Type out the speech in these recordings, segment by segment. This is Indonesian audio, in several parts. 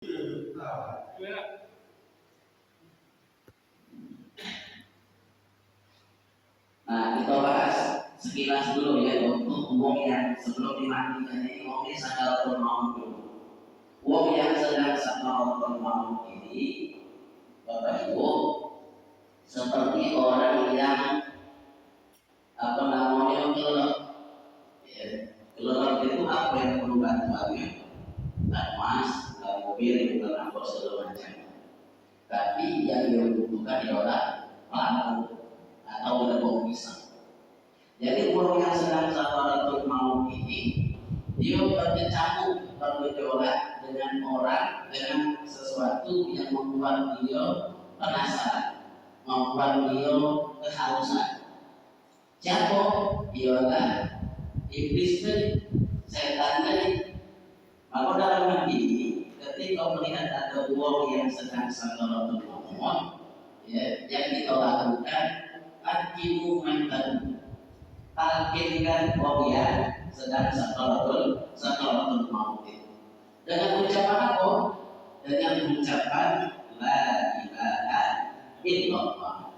Nah, kita bahas sekilas dulu ya untuk uang yang sebelum dimandikan ini uangnya sakaratul maut dulu. Uang yang sedang sakaratul maut ini, Bapak Ibu, seperti orang yang kelelep. Ya, kelelep itu apa yang perlu bantuannya? Bukan emas, bukan mobil, bukan apa segala macam. Tapi yang dia butuhkan adalah lampu atau gerbong pisang. Jadi orang yang sedang sakaratul maut ini dia bergejolak dengan orang dengan sesuatu yang membuat dia penasaran, membuat dia kehausan. Siapa? Ialah iblis tadi, setan tadi. Maka dalam hal ini, ketika melihat ada uang yang sedang sakaratul maut, ya, yang kita lakukan akimu mentan, talkinkan uang yang sedang sakaratul maut dengan ucapan apa? Dengan ucapan la ilaha illallah.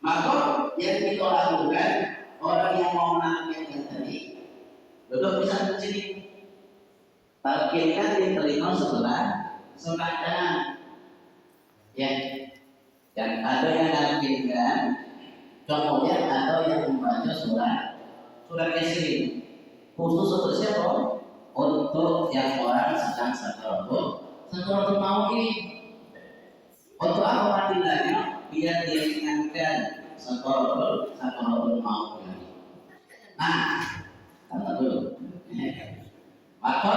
Maka yang kita lakukan, orang yang mau menangkapkan tadi duduk bisa di sini, talkinkan di telinga sebelah kanan, ya. Dan ada yang talkinkan, kemudian ada yang membaca surat Yasin. Khusus untuk siapa? Untuk yang orang sedang sakaratul maut ini. Untuk apa panggilannya? Biar dia ingatkan sakaratul maut ini. Nah, kata dulu. Maka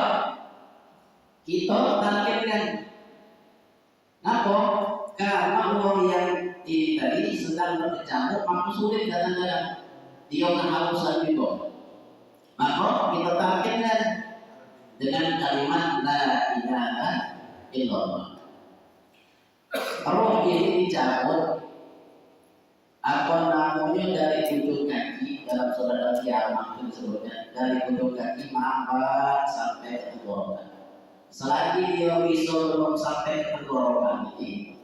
kita targetkan apa? Karena orang yang ini tadi sedang berkecamuk, maka sulit datang-datang. Dia kehausan itu. Maka kita targetkan dengan kalimat la ilaha illallah. Roh ini dicabut apa namanya dari ujung kaki dalam surat Al-Qiyamah itu disebutnya dari ujung kaki maaf sampai ke tenggorokan. Selagi dia bisa belum sampai ke tenggorokan ini,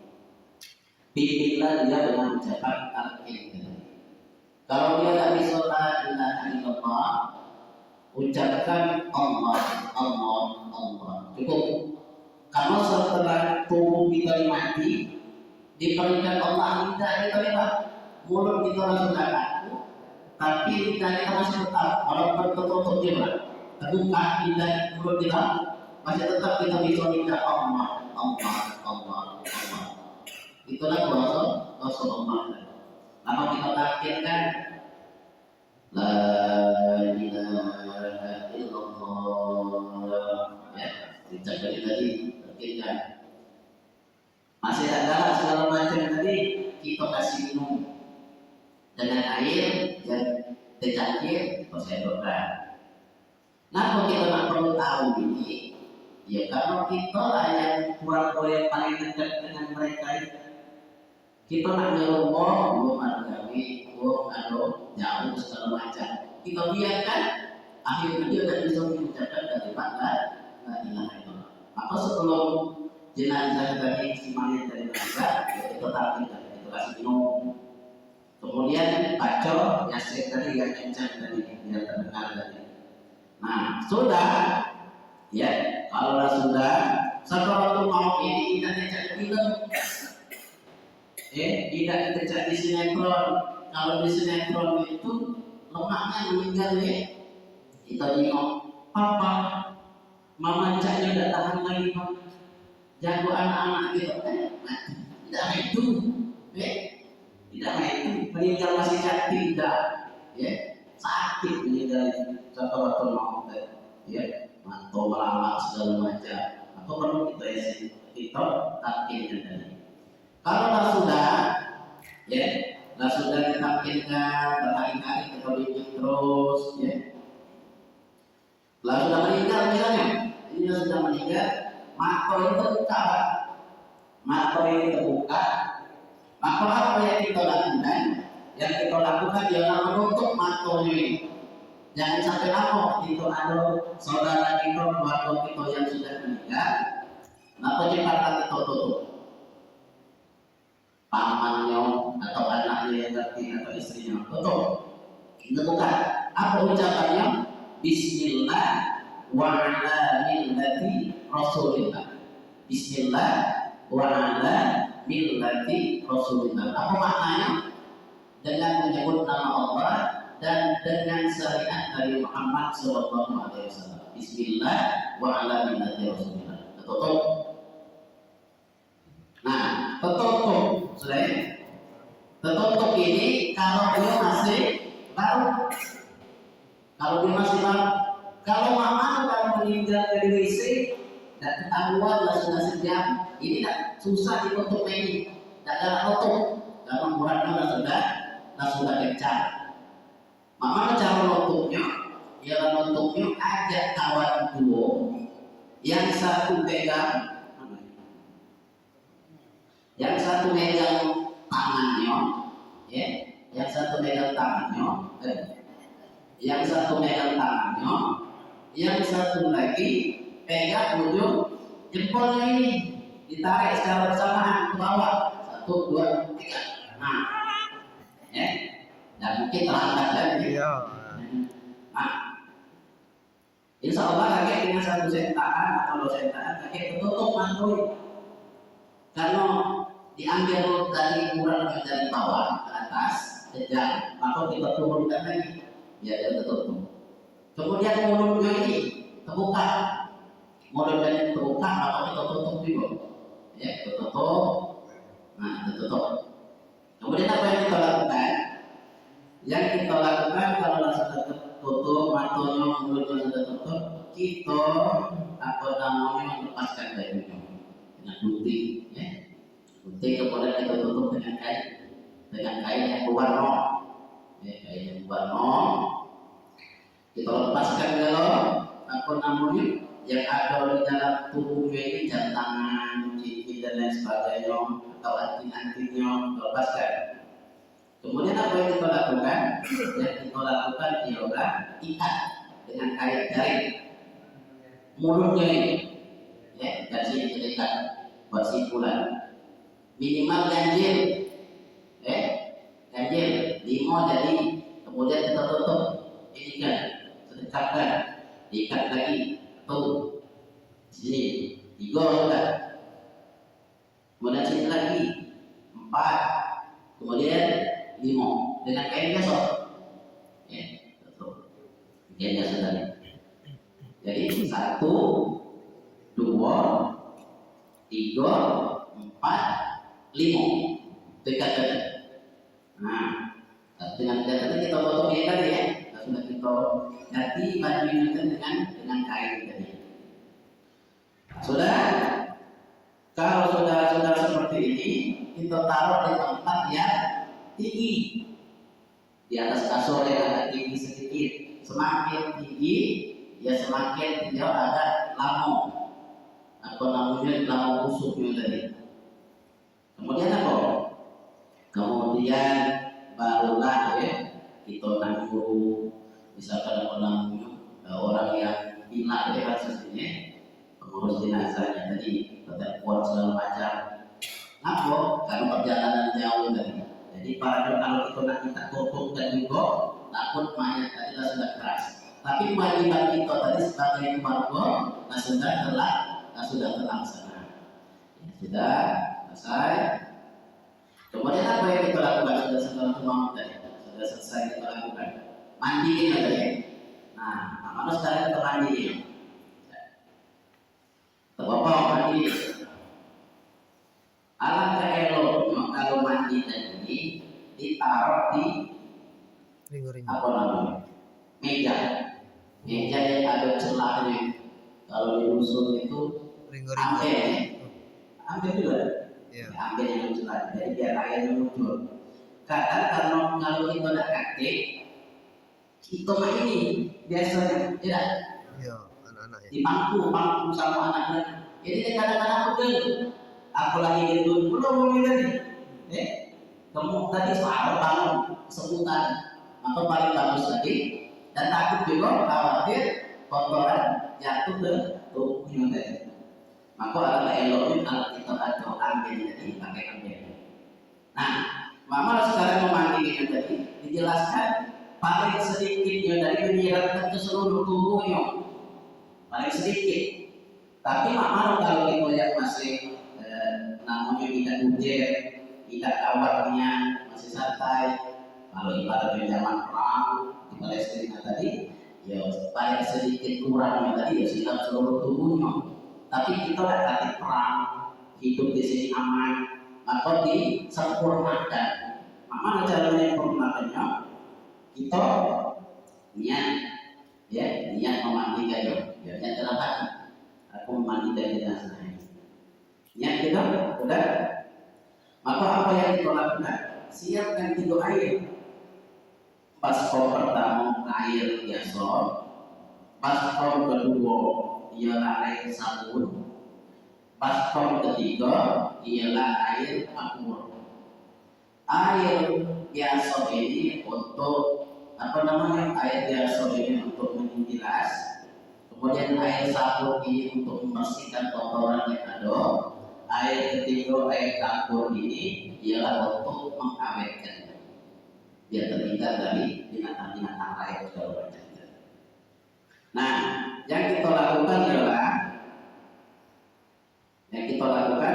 bimbinglah dia dengan ucapan al-ilm. Kalau dia tak bisa la ilaha illallah, ucapkan Allah, Allah, Allah. Cukup. Karena setelah tubuh kita mati, diberikan Allah lidah kita lebar, mulut kita langsung kaku, tapi lidah kita masih tetap, walaupun tertutup juga, terbuka lidah mulut kita masih tetap kita bisa lidah Allah, Allah, Allah, Allah. Itulah kuasa Allah. Lama kita takdirkan la ilaha illallah, ya, dicapai tadi takdirkan. Masih ada segala macam tadi kita kasih minum dengan air yang tercacir atau sedokkan. Kenapa kita tak perlu tahu ini? Ya karena kita lah yang kurang-kurang paling dekat dengan mereka itu. Kita nak nyerobong, belum ada gawe, belum ada jauh segala macam. Kita biarkan, akhirnya dia tidak bisa mengucapkan kalimat la ilaha illallah. Maka sebelum jenazah tadi si mayat dari jenazah, kita tarik, kita kasih minum. Kemudian baca yasin tadi yang kencang tadi, yang terdengar tadi. Nah sudah, ya kalau sudah, sakaratul maut ini tidak dicari film. Tidak dicari sinetron. Kalau di sinetron itu lemaknya meninggal ya. Kita bingung, papa, mama caknya tidak tahan lagi pak. Jago anak-anak gitu, tidak itu, tidak itu, meninggal masih sakit tidak, ya sakit meninggal sakaratul maut, ya, atau melamak segala macam, atau perlu kita takdirkan tadi. Kalau sudah, ya, sudah ditakdirkan berkali-kali kita bimbing terus, ya. Sudah meninggal misalnya, ini sudah meninggal, maka itu terbuka, maka ini terbuka, maka apa yang kita lakukan? Yang kita lakukan ialah menutup mata ini. Jangan sampai lama itu ada saudara kita, keluarga kita yang sudah meninggal, tadi tutup pamannya atau anaknya yang ngerti atau istrinya tutup. Tentukan apa ucapannya? Bismillah wa ala millati Rasulillah. Bismillah wa ala millati Rasulillah. Apa maknanya? Dengan menyebut nama Allah dan dengan syariat dari Muhammad sallallahu alaihi wasallam. Bismillah wa ala millati Rasulillah. Tutup. Nah, tertutup, sudah. Tertutup ini kalau dia masih baru. Kalau dia masih baru. Kalau mama kalau meninggal dari WC dan ketahuan sudah sejam, ini tak susah ditutup ini. Tak ada tutup. Karena murahnya sudah kencang. Mama cara nutupnya, ya nutupnya ajak kawan dua, yang satu pegang tangannya, ya, yang satu megang tangannya, yang satu lagi pegang ujung jempolnya ini, ditarik secara bersamaan ke bawah, 1, 2, 3, nah, ya, dan mungkin terangkat lagi. Nah, insya Allah kakek dengan satu sentaan atau 2 sentaan kakek tertutup mantui. Karena diambil dari kurang dari bawah ke atas, kejar, maka kita turunkan lagi, ya dia tertutup. Kemudian mulutnya ini terbuka, mulutnya terbuka, maka kita tutup juga, ya tertutup. Nah, tertutup. Kemudian apa yang kita lakukan? Yang kita lakukan kalau sudah tertutup, matanya, mulutnya sudah tertutup, kita melepaskan bajunya dengan gunting, ya. Gunting kemudian kita tutup dengan kain yang berwarna, ya, kain yang berwarna. Kita lepaskan kalau yang ada di dalam tubuhnya ini, jam tangan, cincin dan lain sebagainya, atau anting-antingnya kita lepaskan. Kemudian apa yang kita lakukan? Yang kita lakukan ialah ikat dengan kain jaring mulutnya ini, ya, dari sini kita ikat buat simpulan. Minimal ganjil, ganjil 5 jadi, kemudian kita tutup ini kan, sedekatkan, diikat lagi, tuh sini 3 sudah, kemudian sini lagi 4, kemudian 5 dengan kain besok, ya, tutup, kainnya sudah. Jadi 1, 2, 3, 4, 5 dekat tadi. Nah, dengan tadi kita potong ini tadi, ya. Sudah kita ganti bajunya dengan kain tadi. Sudah. Kalau sudah seperti ini, kita taruh di tempat yang tinggi, di atas kasur yang agak tinggi sedikit. Semakin tinggi, ya semakin dia agak lama. Apa namanya, lama busuknya tadi. Kemudian apa? Kemudian barulah, ya, kita nanggung, misalkan orang yang bilang kasus ini, pengurus jenazahnya tadi tidak kuat segala macam. Kenapa? Karena perjalanan jauh tadi. Jadi kalau kita tutupkan juga, takut mayat tadi sudah keras. Tapi kewajiban kita tadi sebagai keluarga sudah terlaksana. Ya, sudah selesai. Kemudian apa yang kita lakukan? Sudah selesai kita lakukan. Mandiin aja, ya. Nah, mana sekarang kita mandiin. Bapak mandi. Alangkah eloknya kalau mandi tadi ditaruh di apa namanya, meja yang ada celahnya. Kalau di rusun itu ambil juga, ambil yang celah, jadi biar airnya muncul. Karena kalau kita ada kakek, kita ini biasanya tidak. Anak-anak, ya. Di pangku sama anaknya. Jadi kadang-kadang pegel. Aku lagi gendut, belum tadi. Kamu tadi soal bangun sebutan, maka paling bagus tadi. Dan takut juga khawatir kotoran jatuh ke tubuhnya tadi. Maka ada eloknya kalau kita ada ambil jadi pakai ambil. Nah, mama sekarang memanggil tadi dijelaskan paling sedikitnya dari menyiratkan ke seluruh tubuhnya paling sedikit. Tapi mama kalau kita lihat masih namanya tidak hujan, tidak awalnya masih santai. Kalau ibaratnya zaman perang di Palestina tadi, ya paling sedikit kurangnya tadi ya silam seluruh tubuhnya. Tapi kita tidak kata perang, hidup di sini aman, maka disempurnakan. Mana caranya sempurnakannya? Kita niat, ya niat memandikan ya, niat dalam hati. Aku memandikan jenazah ini. Niat kita sudah. Maka apa yang kita lakukan? Siapkan 3 air. Baskom pertama air biasa, baskom kedua ialah air sabun, baskom ketiga ialah air makmur. Air biasa ini untuk apa namanya? Air biasa ini untuk mengilas, kemudian air sabun ini untuk membersihkan kotoran yang ada, air ketiga air campur ini ialah untuk mengawetkan, biar terhindar dari binatang-binatang lain segala macam. Nah, yang kita lakukan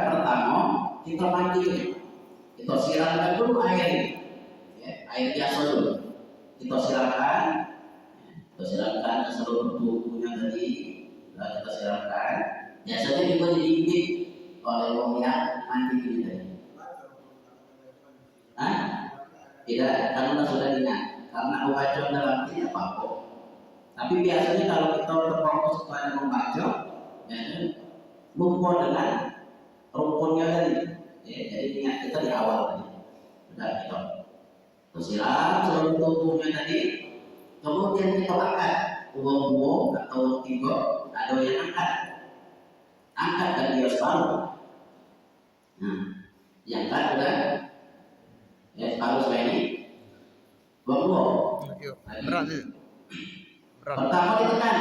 pertama kita mandi, kita siramkan dulu air, ya, air biasa dulu. Kita siramkan ke seluruh tubuhnya tadi, kita siramkan. Biasanya juga dibimbing oleh orang yang mandi ini tadi. Tidak, karena sudah ingat, karena membaca dalam artinya apa-apa. Tapi biasanya kalau kita terfokus kepada membaca, ya, lupa dengan rukunnya tadi. Ya, jadi ingat kita di awal tadi. Sudah kita siram seluruh tubuhnya tadi, kemudian kita angkat buang-buang atau tiga, ada yang angkat dan dia separuh. Nah, yang kan udah. Ya, harus ini buang-buang. Berat. Pertama ditekan,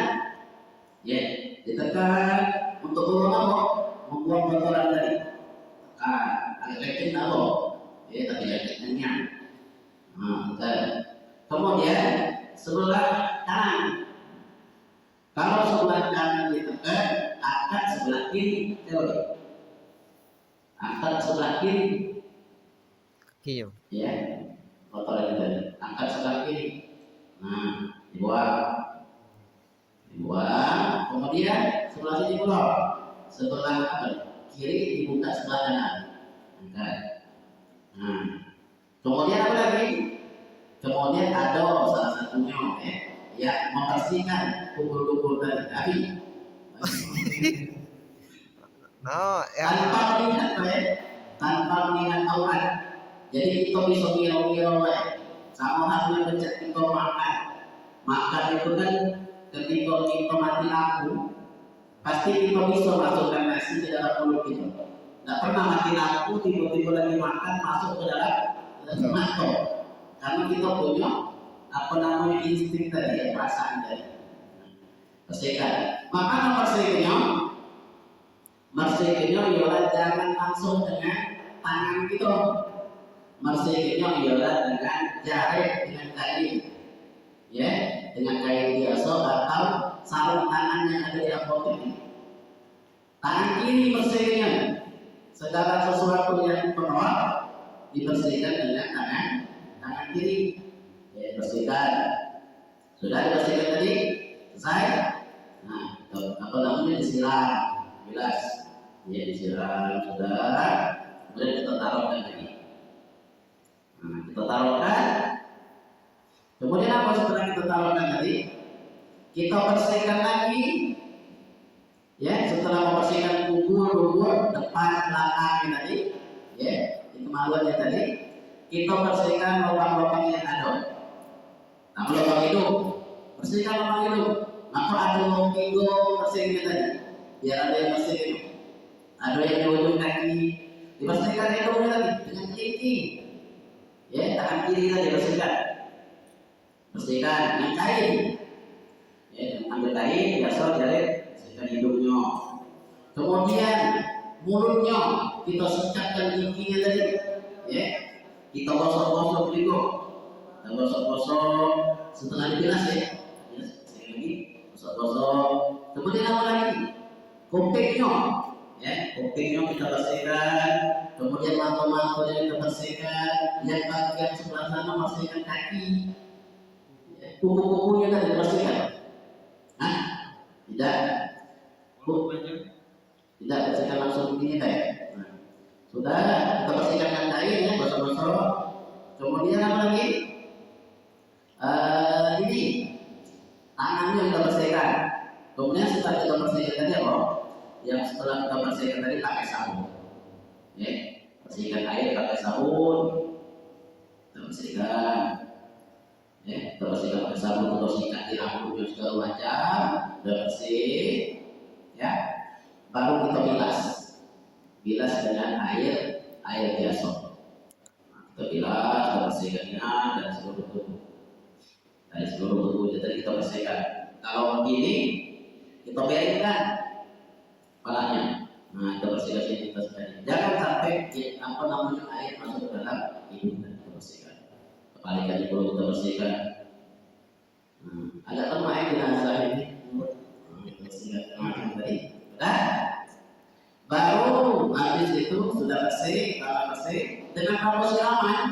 ya, ditekan untuk membuang kotoran tadi. Agak kecil apa? Ya, tapi kencangnya. Kemudian sebelah kanan. Kalau sebelah kanan ditekan, angkat sebelah kiri. Angkat sebelah kiri. Iya. Ya, kotoran tadi. Angkat sebelah kiri. Nah, dibuang. Kemudian sebelah sini pula. Sebelah kiri dibuka sebelah kanan. Angkat. Nah, kemudian apa lagi? Kemudian ada salah satunya ya membersihkan kubur-kubur tadi. Tanpa melihat aurat. Jadi kita bisa ngira-ngira sama halnya pencet kita makan itu kan ketika kita mati lampu pasti kita bisa masukkan nasi ke dalam mulut kita. Tidak pernah mati lampu tiba-tiba lagi makan masuk ke dalam mangkok, karena kita punya apa namanya insting tadi, ya, perasaan tadi. Bersihkan. Maka bersihkannya ialah jangan langsung dengan tangan kita. Bersihkannya ialah dengan jari, dengan kain, ya, dengan kain biasa atau sarung tangan yang ada di apotek. Tangan kiri bersihkannya, segala sesuatu yang kotor dibersihkan dengan tangan kiri. Ya, bersihkan. Sudah dibersihkan tadi, selesai. Nah, apa namanya disiram, jelas. Ya, disiram sudah. Kemudian kita taruhkan lagi. Nah, kita taruhkan. Kemudian apa setelah kita taruhkan tadi? Kita bersihkan lagi. Ya, setelah membersihkan kubur depan belakang tadi, ya, itu maluannya tadi, kita bersihkan lubang-lubang yang ada. Nah, lubang hidung, bersihkan lubang hidung. Maka ada lubang hidung bersihkan tadi, biar ada yang bersih. Ada yang di ujung kaki, dibersihkan hidungnya tadi dengan gigi. Ya, tangan kiri tadi bersihkan dengan kain. Ya, ambil kain, biasa jari bersihkan hidungnya. Kemudian mulutnya kita secapkan giginya tadi, ya. Kita gosok-gosok juga, kita gosok-gosok setelah dibilas ya. Ya, sekali lagi gosok-gosok. Kemudian apa lagi? Kupingnya, ya, kupingnya kita bersihkan. Kemudian mata-matanya kita bersihkan. Yang bagian sebelah sana bersihkan kaki. Ya, kuku-kukunya tadi bersihkan. Nah, tidak, tidak bersihkan langsung begini teh. Nah, sudah kita bersihkan dengan kain ya, gosok-gosok. Kemudian apa lagi? Ini tangannya kita bersihkan. Kemudian setelah kita bersihkan tadi apa? Yang setelah kita bersihkan tadi pakai sabun. Ya, bersihkan air pakai sabun. Kita bersihkan. Ya, kita bersihkan pakai sabun, terus sikat di rambutnya segala macam, udah bersih. Ya, baru kita bilas dengan air biasa. Nah, kita bilas, kita bersihkannya dari seluruh tubuh. Dari seluruh tubuh jadi kita bersihkan. Kalau begini kita biarkan kepalanya. Nah, kita bersihkan sini, kita bersihkan. Jangan sampai air masuk ke dalam hidung dan kita bersihkan. Kepala ikan di perut kita bersihkan. Agak lemah ya jenazah ini. Kita bersihkan kemarin tadi. Sudah. Baru habis itu sudah bersih, dengan apa siraman?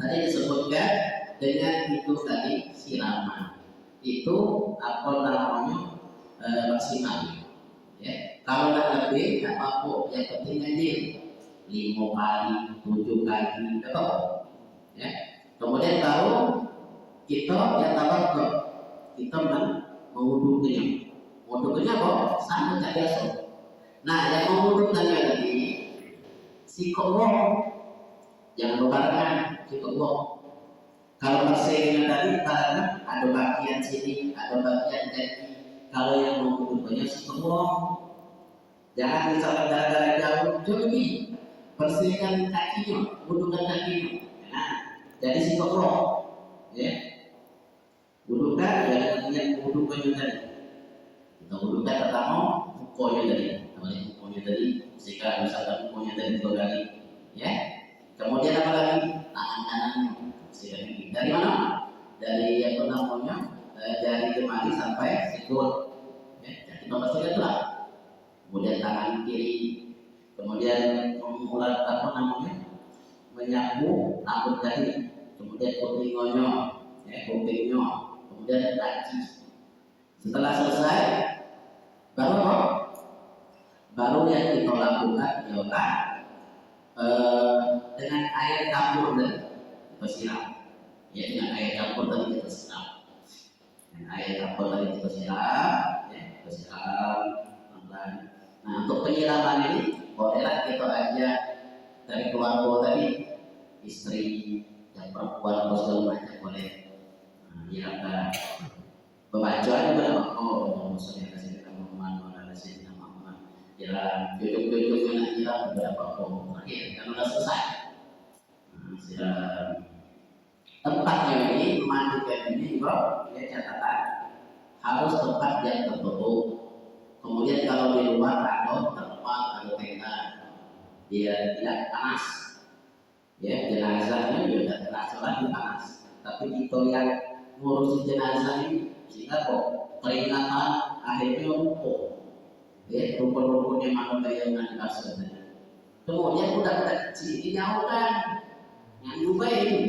Tadi disebutkan dengan itu tadi siraman. Itu apa namanya maksimal. Ya. Kalau tidak lebih, tidak apa-apa. Yang penting aja 5 kali, 7 kali, betul. Ya. Kemudian baru kita yang tawadhu, kita mewudunya. Wudunya kok sama tak biasa. Nah, yang mewudukannya tadi sikok wong, jangan lupakan sikok wong. Kalau bersihnya tadi karena ada bagian sini, ada bagian kaki. Kalau yang mewudukannya sikok wong, jangan misalkan gara-gara jauh lebih bersihkan kakinya, wudukan kakinya. Nah, jadi sikok wong, ya. Wudukan yang wudukannya tadi. Kita wudukan pertama kukunya tadi, namanya kukunya tadi, bersihkan misalkan kukunya tadi 2 kali, ya. Kemudian apa lagi? Tangan kanannya bersihkan lagi. Dari mana? Dari apa namanya? Dari jemari sampai sikut, ya. Jadi kita bersihkan itulah. Kemudian tangan kiri, kemudian mengulang apa namanya? Menyapu rambut tadi, kemudian kupingnya, ya, kupingnya, kemudian kaki. Setelah selesai, baru yang kita lakukan ialah dengan air campur dan kita siram. Ya, dengan air campur tadi kita siram. Dengan air campur tadi kita siram, ya, kita siram pelan-pelan. Nah, untuk penyiraman ini bolehlah kita ajak dari keluarga tadi, istri, yang perempuan atau segala macam boleh. Nah, nyiramkan. Pembacaan juga maksudnya kasih kita Muhammad, kasih kita Muhammad. Jalan cucuk-cucuknya nak nyiram beberapa terakhir kan sudah selesai. Nah, siram. Tempatnya ini memandikan ini juga ya catatan harus tempat yang tertutup. Kemudian kalau di luar ada tempat atau tenda dia tidak panas. Ya, jenazahnya juga tidak terasa lagi panas. Tapi kita yang ngurusin jenazah ini sehingga kok keringatan akhirnya lumpuh, ya, rumput-rumputnya manusia yang kasar. Kemudian udah kecil dijauhkan, yang juga ini,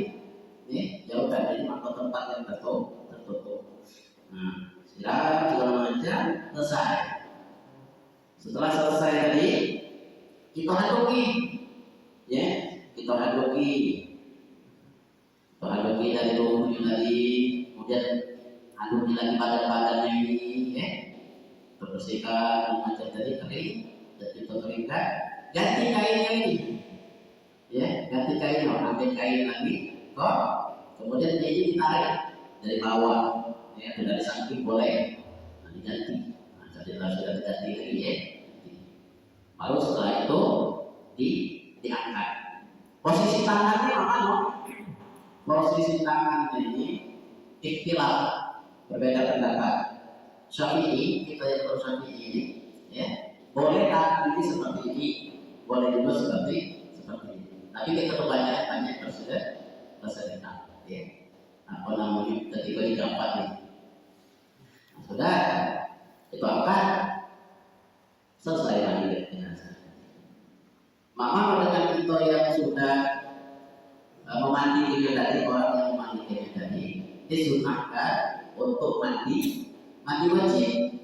ya, jauhkan dari maka tempat yang tertutup. Nah, siram segala macam selesai. Setelah selesai tadi kita haduki, ya, kita haduki dari tubuhnya tadi, kemudian haduki lagi badan-badannya ini, ya, bersihkan macam tadi kering, dan kita keringkan, ganti kainnya ini, ya, ganti kainnya, ambil kain lagi, kok, kemudian ini ditarik dari bawah, ya, dari samping boleh, nah, diganti, nah, setelah sudah diganti lagi, ya, baru setelah itu diangkat. Posisi tangannya apa, no? Posisi tangan ini ikhtilaf, berbeda pendapat. Syafi'i, kita yang bersyafi'i ini, ya, Boleh tak ini seperti ini, boleh juga seperti ini. Tapi kita kebanyakan banyak bersedekah. Ya. Apa namanya ketika di tempat ini. Sudah itu angkat selesai mandi jenazah. Mama dengan kita yang sudah memandikan tadi, orang yang memandikan tadi disunahkan untuk mandi wajib.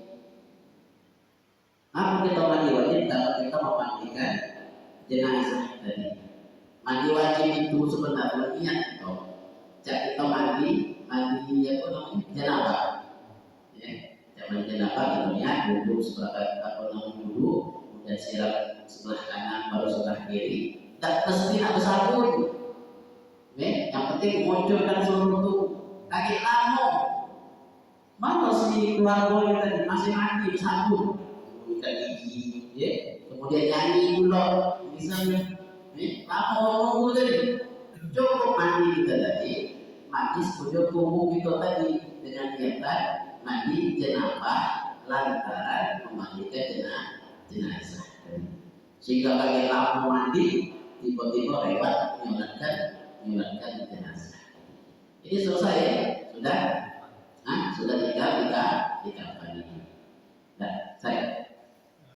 Apa kita mandi wajib kalau kita memandikan jenazah tadi? Mandi wajib itu sebenarnya niat kita. Jadi kita mandi apa namanya janabah. Ya, zaman janabah kita niat duduk sebelah duduk, kemudian siram sebelah kanan baru sebelah kiri. Tak mesti ada sabun. Yang penting munculkan seluruh kaki lama. Mana si keluarga tadi masih mandi sabun, kemudian gigi, ya, kemudian nyanyi dulu, misalnya, lama nunggu tadi, cukup mandi kita tadi, mandi sebelum tubuh kita tadi dengan niatan mandi jenabah lantaran memandikan jenazah. Sehingga bagi lama mandi tiba-tiba lewat menyolatkan jenazah. Ini selesai ya? Sudah? Sudah tinggal kita kembali.